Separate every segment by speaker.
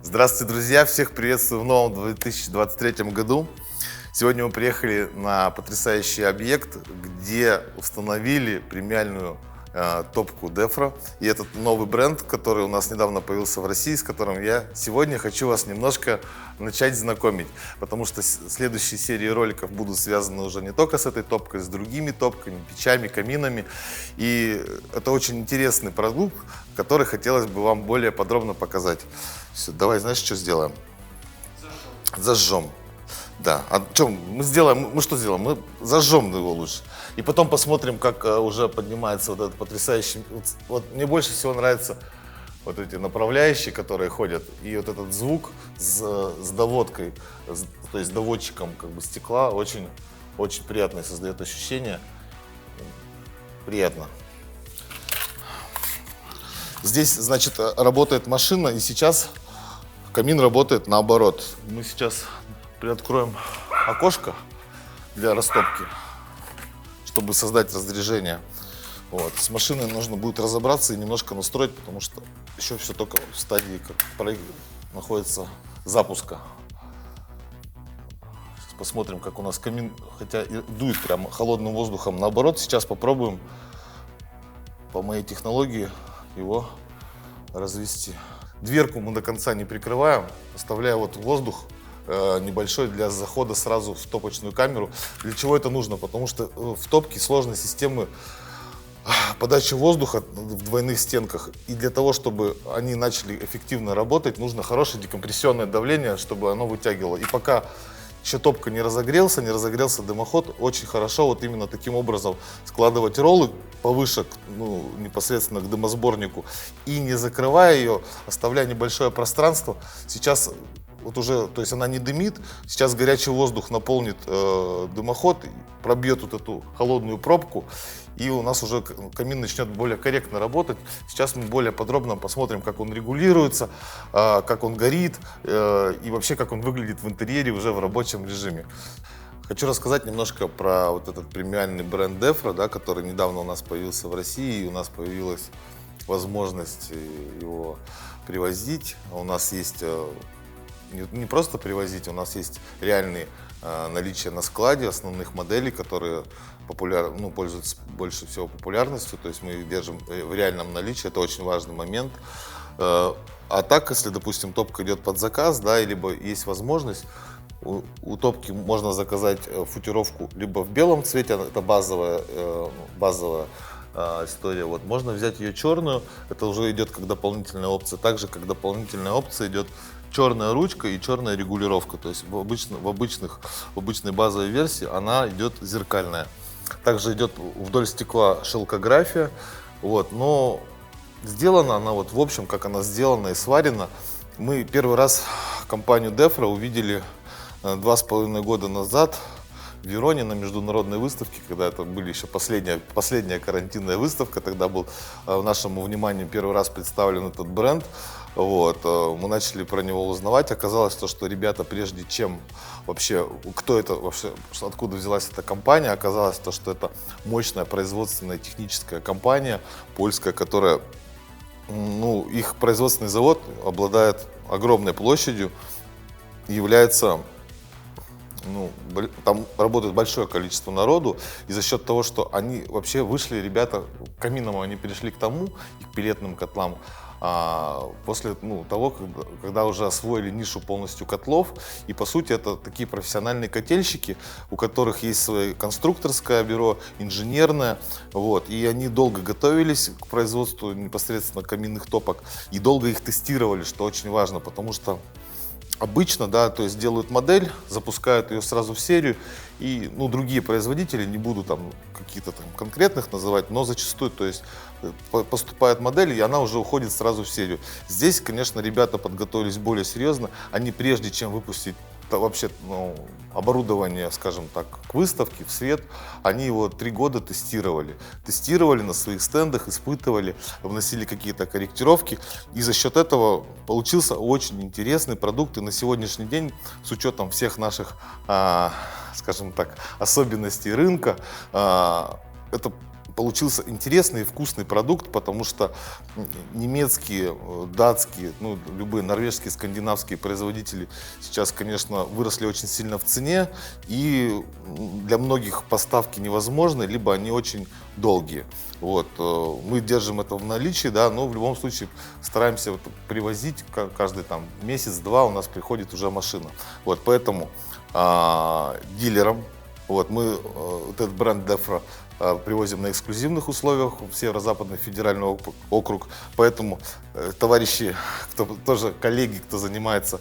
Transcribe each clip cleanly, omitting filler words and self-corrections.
Speaker 1: Здравствуйте, друзья! Всех приветствую в новом 2023 году. Сегодня мы приехали на потрясающий объект, где установили премиальную топку Defra. И этот новый бренд, который у нас недавно появился в России, с которым я сегодня хочу вас немножко начать знакомить. Потому что следующие серии роликов будут связаны уже не только с этой топкой, с другими топками, печами, каминами. И это очень интересный продукт, который хотелось бы вам более подробно показать. Все, давай, знаешь, что сделаем? Зажжем. Да. А что мы сделаем? Мы что сделаем? Мы зажжем его лучше. И потом посмотрим, как уже поднимается вот этот потрясающий... Вот мне больше всего нравятся вот эти направляющие, которые ходят, и вот этот звук с доводкой, то есть доводчиком как бы стекла, очень, очень приятное создает ощущение. Приятно. Здесь, значит, работает машина, и сейчас камин работает наоборот. Мы сейчас приоткроем окошко для растопки, чтобы создать разрежение. Вот. С машиной нужно будет разобраться и немножко настроить, потому что еще все только в стадии находится запуска. Сейчас посмотрим, как у нас камин, хотя и дует прямо холодным воздухом. Наоборот, сейчас попробуем по моей технологии его развести. Дверку мы до конца не прикрываем, оставляя вот воздух небольшой для захода сразу в топочную камеру. Для чего это нужно? Потому что в топке сложные системы подачи воздуха в двойных стенках. И для того, чтобы они начали эффективно работать, нужно хорошее декомпрессионное давление, чтобы оно вытягивало. И пока еще топка не разогрелся дымоход, очень хорошо вот именно таким образом складывать роллы повыше, непосредственно к дымосборнику, и не закрывая ее, оставляя небольшое пространство. Сейчас вот уже, то есть она не дымит, сейчас горячий воздух наполнит дымоход, пробьет вот эту холодную пробку, и у нас уже камин начнет более корректно работать. Сейчас мы более подробно посмотрим, как он регулируется, как он горит и вообще как он выглядит в интерьере уже в рабочем режиме. Хочу рассказать немножко про вот этот премиальный бренд Defra, да, который недавно у нас появился в России, и у нас появилась возможность его привозить. У нас есть не просто привозить, у нас есть реальные наличие на складе основных моделей, которые пользуются больше всего популярностью, то есть мы их держим в реальном наличии, это очень важный момент. А так, если, допустим, топка идет под заказ, да, либо есть возможность, у топки можно заказать футировку либо в белом цвете, это базовая история. Вот. Можно взять ее черную, это уже идет как дополнительная опция. Также как дополнительная опция идет черная ручка и черная регулировка. То есть в обычной базовой версии она идет зеркальная. Также идет вдоль стекла шелкография. Вот. Но сделана она вот в общем, как она сделана и сварена. Мы первый раз компанию Defra увидели 2,5 года назад в Вероне на международной выставке, когда это были еще последняя карантинная выставка, тогда был нашему вниманию первый раз представлен этот бренд. Вот. Мы начали про него узнавать, оказалось то, что ребята, прежде чем вообще, кто это вообще, откуда взялась эта компания, оказалось то, что это мощная производственная техническая компания польская, которая, их производственный завод обладает огромной площадью, является там работает большое количество народу, и за счет того, что они вообще вышли, ребята, к каминам они перешли к тому, и к пеллетным котлам, после того, когда уже освоили нишу полностью котлов, и по сути это такие профессиональные котельщики, у которых есть свое конструкторское бюро, инженерное, вот, и они долго готовились к производству непосредственно каминных топок, и долго их тестировали, что очень важно, потому что обычно, да, то есть делают модель, запускают ее сразу в серию, и другие производители, не буду там каких-то там конкретных называть, но зачастую, то есть поступает модель, и она уже уходит сразу в серию. Здесь, конечно, ребята подготовились более серьезно, они прежде чем выпустить вообще оборудование, скажем так, к выставке, в свет, они его 3 года тестировали на своих стендах, испытывали, вносили какие-то корректировки, и за счет этого получился очень интересный продукт. И на сегодняшний день, с учетом всех наших, скажем так, особенностей рынка, это получился интересный и вкусный продукт, потому что немецкие, датские, ну, любые норвежские, скандинавские производители сейчас, конечно, выросли очень сильно в цене, и для многих поставки невозможны, либо они очень долгие. Вот. Мы держим это в наличии, да, но в любом случае стараемся вот привозить каждый там месяц-два, у нас приходит уже машина. Вот, поэтому дилерам вот, мы этот бренд Defra привозим на эксклюзивных условиях в Северо-Западный федеральный округ. Поэтому товарищи, тоже коллеги, кто занимается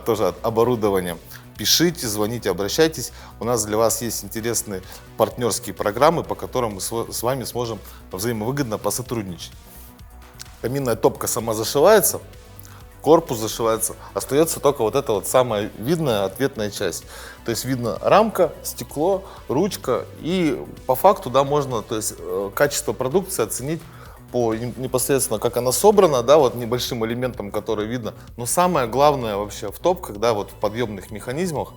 Speaker 1: тоже оборудованием, пишите, звоните, обращайтесь. У нас для вас есть интересные партнерские программы, по которым мы с вами сможем взаимовыгодно посотрудничать. Каминная топка сама зашивается, корпус зашивается, остается только вот эта вот самая видная ответная часть. То есть видно рамка, стекло, ручка, и по факту, да, можно, то есть качество продукции оценить по непосредственно, как она собрана, да, вот небольшим элементам, которые видно. Но самое главное вообще в топках, да, вот в подъемных механизмах,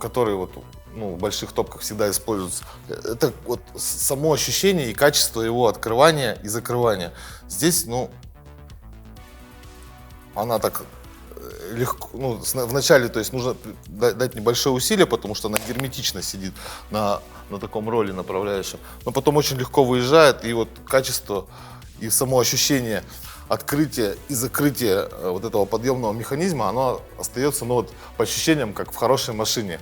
Speaker 1: которые вот, ну, в больших топках всегда используются, это вот само ощущение и качество его открывания и закрывания. Здесь, ну, она так легко, ну, вначале, то есть нужно дать небольшое усилие, потому что она герметично сидит на таком роле направляющем, но потом очень легко выезжает, и вот качество и само ощущение открытия и закрытия вот этого подъемного механизма, оно остается, ну, вот, по ощущениям, как в хорошей машине.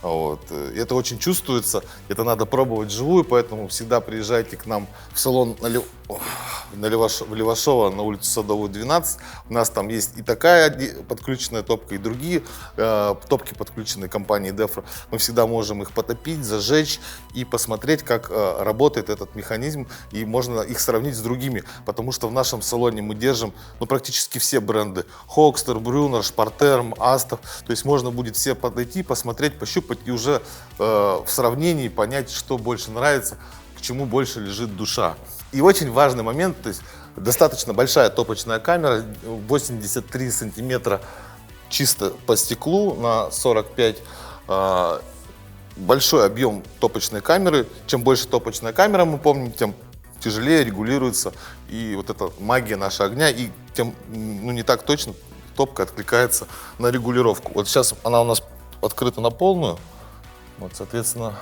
Speaker 1: Вот. И это очень чувствуется, это надо пробовать вживую, поэтому всегда приезжайте к нам в салон в Левашова на улицу Садовую, 12. У нас там есть и такая подключенная топка, и другие топки, подключенные компанией Defra. Мы всегда можем их потопить, зажечь и посмотреть, как работает этот механизм, и можно их сравнить с другими, потому что в нашем салоне мы держим, ну, практически все бренды: Хокстер, Брюнер, Шпартерм, Астов. То есть можно будет все подойти, посмотреть, пощупать и уже в сравнении понять, что больше нравится, к чему больше лежит душа. И очень важный момент, то есть достаточно большая топочная камера, 83 сантиметра чисто по стеклу на 45. Большой объем топочной камеры. Чем больше топочная камера, мы помним, тем тяжелее регулируется и вот эта магия нашего огня, и тем, ну, не так точно топка откликается на регулировку. Вот сейчас она у нас открыта на полную, вот, соответственно,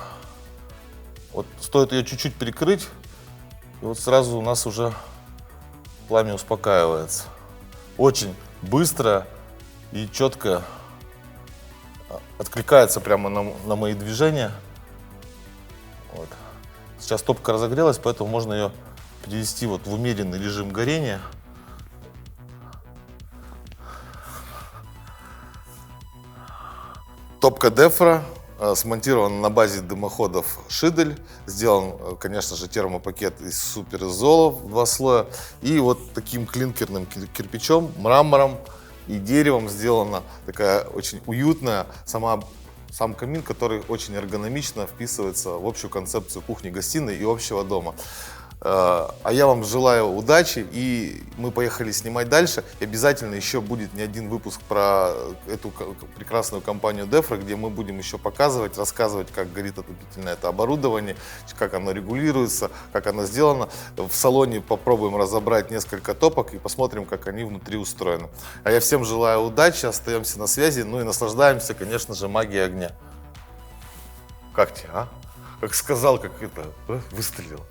Speaker 1: вот стоит ее чуть-чуть прикрыть, и вот сразу у нас уже пламя успокаивается. Очень быстро и четко откликается прямо на мои движения. Вот. Сейчас топка разогрелась, поэтому можно ее перевести вот в умеренный режим горения. Топка Defra смонтирован на базе дымоходов Шидель. Сделан, конечно же, термопакет из суперизолов, 2 слоя. И вот таким клинкерным кирпичом, мрамором и деревом сделана такая очень уютная сам камин, который очень эргономично вписывается в общую концепцию кухни-гостиной и общего дома. А я вам желаю удачи, и мы поехали снимать дальше. И обязательно еще будет не один выпуск про эту прекрасную компанию Defra, где мы будем еще показывать, рассказывать, как горит отопительное это оборудование, как оно регулируется, как оно сделано. В салоне попробуем разобрать несколько топок и посмотрим, как они внутри устроены. А я всем желаю удачи, остаемся на связи, ну и наслаждаемся, конечно же, магией огня. Как тебе, а? Как сказал, как это, выстрелил.